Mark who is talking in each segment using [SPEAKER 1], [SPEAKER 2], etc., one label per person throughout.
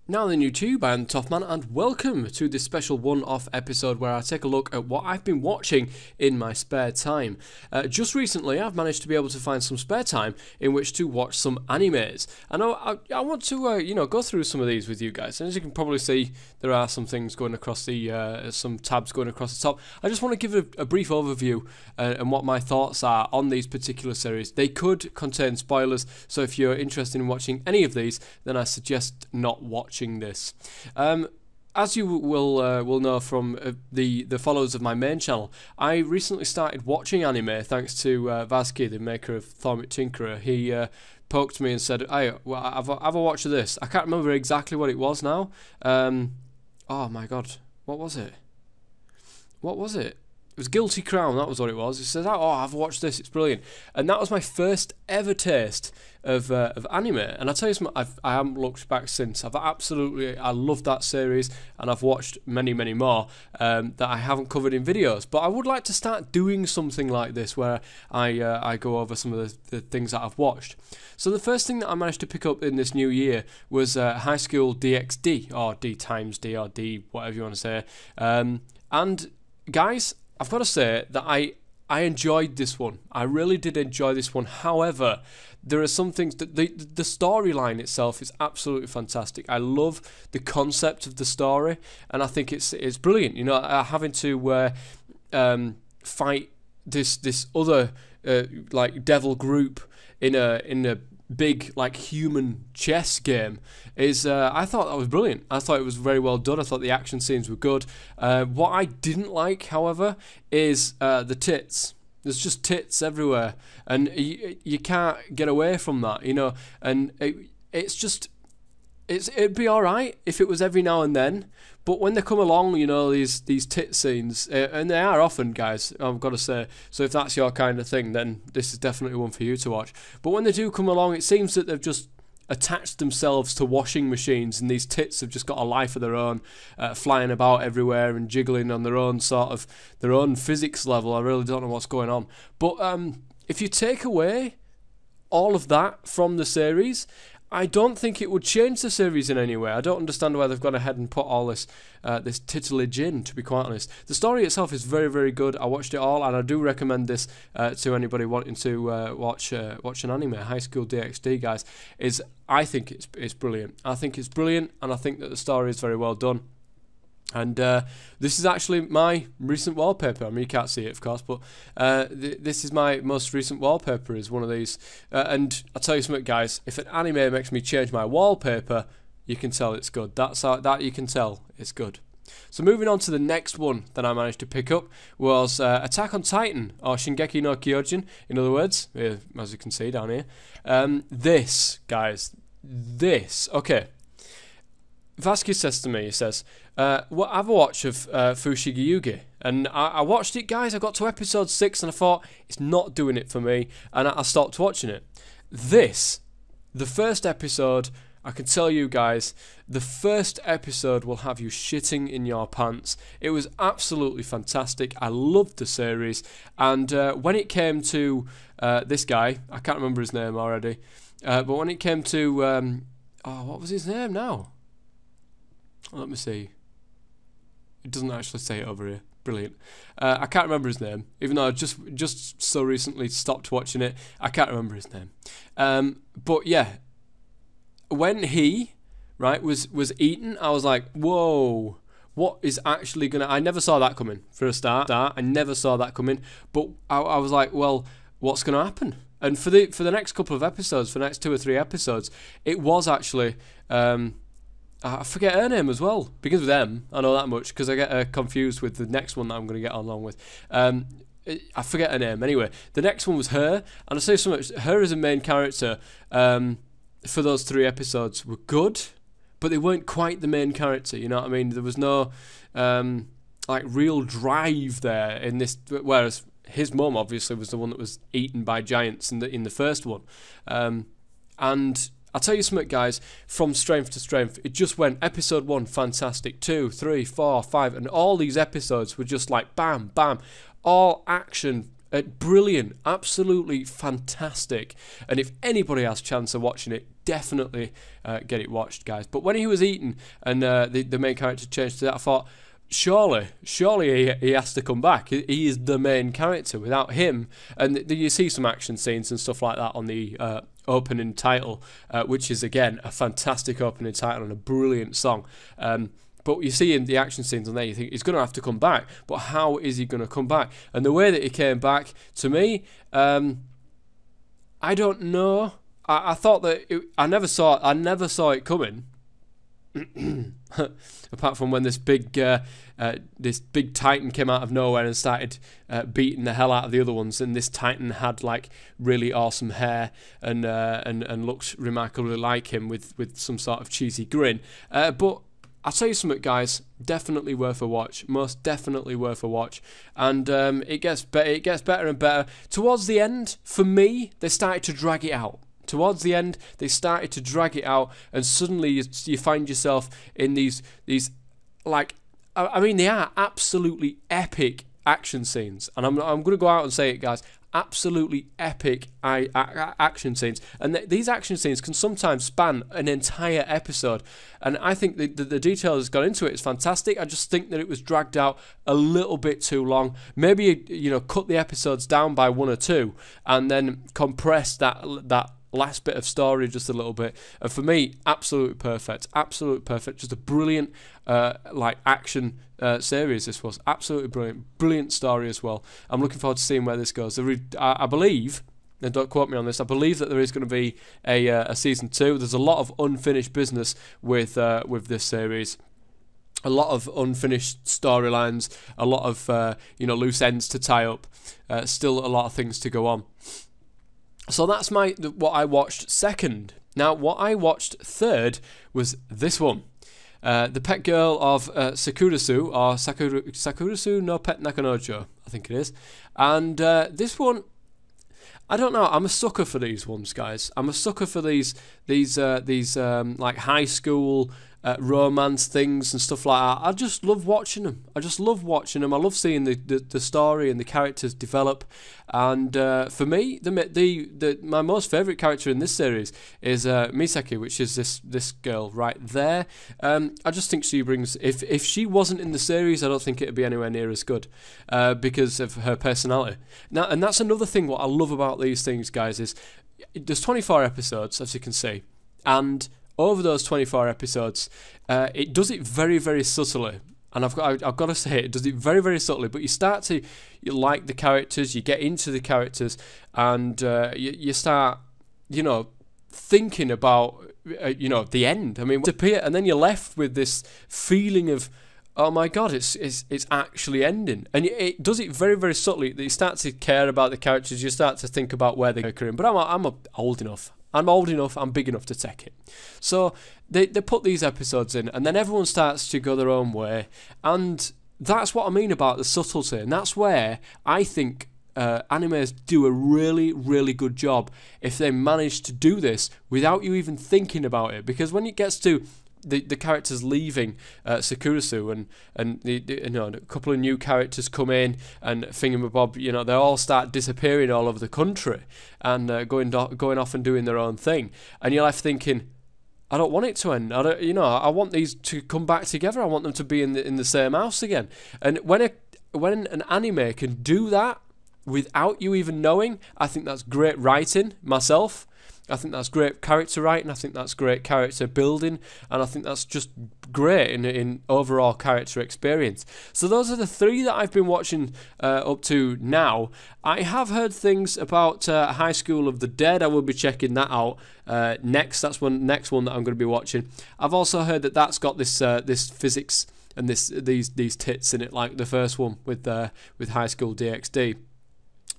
[SPEAKER 1] Now then YouTube, I am Toffman and welcome to this special one-off episode where I take a look at what I've been watching in my spare time. Just recently I've managed to be able to find some spare time in which to watch some animes, and I want to go through some of these with you guys. And as you can probably see, there are some things going across the, some tabs going across the top. I just want to give a brief overview and what my thoughts are on these particular series. They could contain spoilers, so if you're interested in watching any of these, then I suggest not watching this. As you will know from the followers of my main channel, I recently started watching anime thanks to Vazki, the maker of Thormit Tinkerer. He poked me and said, "Hey, well, have a watch of this." I can't remember exactly what it was now. Oh my god, what was it? What was it? It was Guilty Crown, that was what it was. He said, "Oh, I've watched this, it's brilliant." And that was my first ever taste of anime. And I tell you something, I haven't looked back since. I love that series, and I've watched many more that I haven't covered in videos. But I would like to start doing something like this where I go over some of the things that I've watched. So the first thing that I managed to pick up in this new year was Highschool DxD, or D times D, or D, whatever you want to say. And guys, I've got to say that I enjoyed this one. I really did enjoy this one. However, there are some things that the storyline itself is absolutely fantastic. I love the concept of the story, and I think it's brilliant. You know, having to fight this other like devil group in a big like human chess game is I thought that was brilliant. I thought it was very well done. I thought the action scenes were good. What I didn't like, however, is the tits. There's just tits everywhere, and you can't get away from that, you know. And it'd be all right if it was every now and then, but when they come along, you know, these tit scenes, and they are often, guys, I've got to say. So if that's your kind of thing, then this is definitely one for you to watch. But when they do come along, it seems that they've just attached themselves to washing machines, and these tits have just got a life of their own, flying about everywhere and jiggling on their own sort of their own physics level. I really don't know what's going on. But if you take away all of that from the series, I don't think it would change the series in any way. I don't understand why they've gone ahead and put all this this titillage in, to be quite honest. The story itself is very good. I watched it all, and I do recommend this to anybody wanting to watch an anime. Highschool DxD, guys, I think it's brilliant. I think it's brilliant, and I think that the story is very well done. And this is actually my recent wallpaper. I mean, you can't see it, of course, but this is my most recent wallpaper, is one of these. And I'll tell you something, guys, if an anime makes me change my wallpaper, you can tell it's good. That you can tell it's good. So moving on to the next one that I managed to pick up was Attack on Titan, or Shingeki no Kyojin, in other words, as you can see down here. This, guys, okay. Vazki says to me, he says, well, have a watch of Fushigi Yugi. And I watched it, guys. I got to episode 6 and I thought, it's not doing it for me, and I stopped watching it. The first episode, I can tell you guys, the first episode will have you shitting in your pants. It was absolutely fantastic. I loved the series, and when it came to this guy, I can't remember his name already, but when it came to, oh, what was his name now? Let me see. It doesn't actually say it over here. Brilliant. I can't remember his name, even though I just so recently stopped watching it. I can't remember his name. But yeah, when he was eaten, I was like, whoa, what is actually gonna? I never saw that coming. For a start, I never saw that coming. But I was like, well, what's gonna happen? And for the next couple of episodes, for the next 2 or 3 episodes, it was actually. I forget her name as well. Begins with M. I know that much because I get confused with the next one that I'm going to get along with. I forget her name. Anyway, the next one was her, and I say so much. Her as a main character for those 3 episodes were good, but they weren't quite the main character. You know what I mean? There was no like real drive there in this. Whereas his mum obviously was the one that was eaten by giants in the first one, and. I'll tell you something, guys, from strength to strength, it just went episode 1, fantastic, 2, 3, 4, 5, and all these episodes were just like bam, bam, all action, Brilliant, absolutely fantastic. And if anybody has a chance of watching it, definitely get it watched, guys. But when he was eating and the main character changed to that, I thought, surely he has to come back. He is the main character. Without him, and you see some action scenes and stuff like that on the opening title, which is again a fantastic opening title and a brilliant song. But you see in the action scenes on there, you think he's going to have to come back. But how is he going to come back? And the way that he came back, to me, I don't know. I thought that I never saw it coming. Apart from when this big Titan came out of nowhere and started beating the hell out of the other ones, and this Titan had like really awesome hair and looked remarkably like him with some sort of cheesy grin. But I'll tell you something, guys, definitely worth a watch, most definitely worth a watch, and it gets better and better. Towards the end, for me, they started to drag it out. Towards the end, they started to drag it out, and suddenly you find yourself in these like, I mean, they are absolutely epic action scenes, and I'm going to go out and say it, guys. Absolutely epic action scenes, and these action scenes can sometimes span an entire episode, and I think the detail that's gone into it is fantastic. I just think that it was dragged out a little bit too long. Maybe, you know, cut the episodes down by 1 or 2 and then compress that last bit of story just a little bit. And for me, absolutely perfect, just a brilliant like action series. This was absolutely brilliant story as well. I'm looking forward to seeing where this goes. I believe, and don't quote me on this, I believe that there is going to be a season 2. There's a lot of unfinished business with this series. A lot of unfinished storylines, a lot of you know, loose ends to tie up. Still a lot of things to go on. So that's what I watched second. Now, what I watched third was this one. The Pet Girl of Sakurasou, or Sakurosou no Pet Kanojo, I think it is. And this one, I don't know, I'm a sucker for these ones, guys. I'm a sucker for these like high school romance things and stuff like that. I just love watching them. I love seeing the story and the characters develop. And for me, my most favourite character in this series is Misaki, which is this girl right there. I just think she brings. If she wasn't in the series, I don't think it'd be anywhere near as good because of her personality. Now, and that's another thing. What I love about these things, guys, is there's 24 episodes, as you can see, and over those 24 episodes, it does it very, very subtly. And I've got to say, it does it very, very subtly. But you like the characters, you get into the characters, and you start, you know, thinking about, you know, the end. I mean, and then you're left with this feeling of, oh my God, it's actually ending. And it does it very, very subtly. You start to care about the characters. You start to think about where they're occurring. But I'm old enough. I'm big enough to take it. So they put these episodes in, and then everyone starts to go their own way. And that's what I mean about the subtlety. And that's where I think animes do a really, really good job if they manage to do this without you even thinking about it. Because when it gets to the characters leaving Sakurasou, and you know, a couple of new characters come in, and thingamabob, you know, they all start disappearing all over the country and going off and doing their own thing, and you're left thinking, I don't want it to end. I want these to come back together. I want them to be in the same house again. And when an anime can do that without you even knowing, I think that's great writing. Myself, I think that's great character writing. I think that's great character building, and I think that's just great in overall character experience. So those are the 3 that I've been watching up to now. I have heard things about High School of the Dead. I will be checking that out next. That's next one that I'm going to be watching. I've also heard that that's got this physics and these tits in it, like the first one with High School DxD.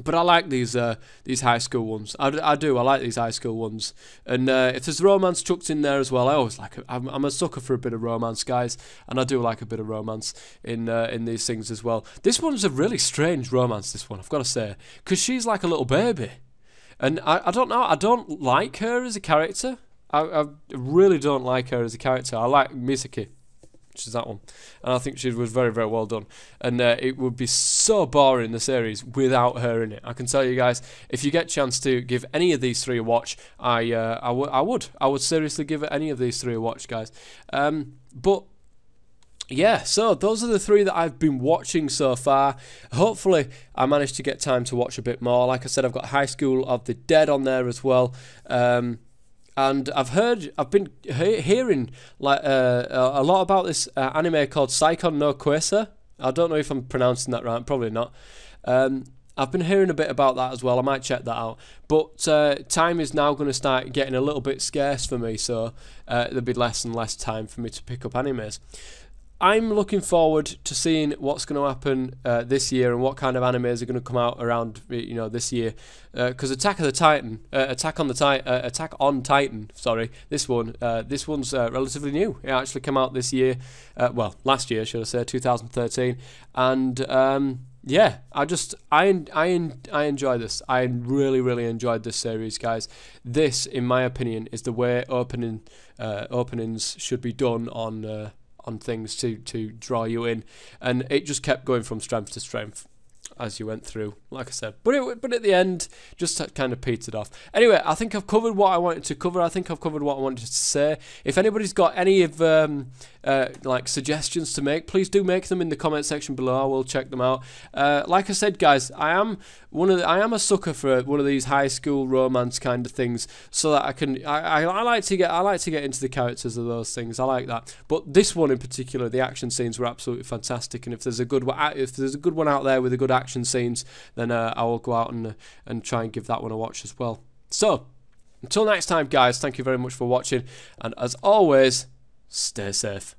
[SPEAKER 1] But I like these high school ones. I do. I like these high school ones. And if there's romance chucked in there as well, I always like it. I'm a sucker for a bit of romance, guys, and I do like a bit of romance in these things as well. This one's a really strange romance. This one, I've got to say, because she's like a little baby, and I don't know. I don't like her as a character. I really don't like her as a character. I like Misaki. which is that one. And I think she was very, very well done. And it would be so boring, the series, without her in it. I can tell you guys, if you get a chance to give any of these 3 a watch, I would seriously give any of these 3 a watch, guys. But yeah, so those are the 3 that I've been watching so far. Hopefully, I managed to get time to watch a bit more. Like I said, I've got High School of the Dead on there as well. And I've been hearing like a lot about this anime called Saikon no Quesa. I don't know if I'm pronouncing that right, probably not. I've been hearing a bit about that as well. I might check that out. But time is now going to start getting a little bit scarce for me, so there'll be less and less time for me to pick up animes. I'm looking forward to seeing what's going to happen this year and what kind of animes are going to come out around, you know, this year. Because Attack on Titan, sorry, this one's relatively new. It actually came out this year, well, last year, should I say, 2013, and yeah, I enjoy this. I really, really enjoyed this series, guys. This, in my opinion, is the way openings should be done on things to draw you in, and it just kept going from strength to strength as you went through, like I said. But at the end, just kind of petered off. Anyway, I think I've covered what I wanted to cover. I think I've covered what I wanted to say. If anybody's got any of like suggestions to make, please do make them in the comment section below. I will check them out. Like I said, guys, I am a sucker for one of these high school romance kind of things, so that I like to get into the characters of those things. I like that. But this one in particular, the action scenes were absolutely fantastic. And if there's a good one out there with a good action scenes, then I will go out and try and give that one a watch as well. So until next time, guys, thank you very much for watching, and as always, stay safe.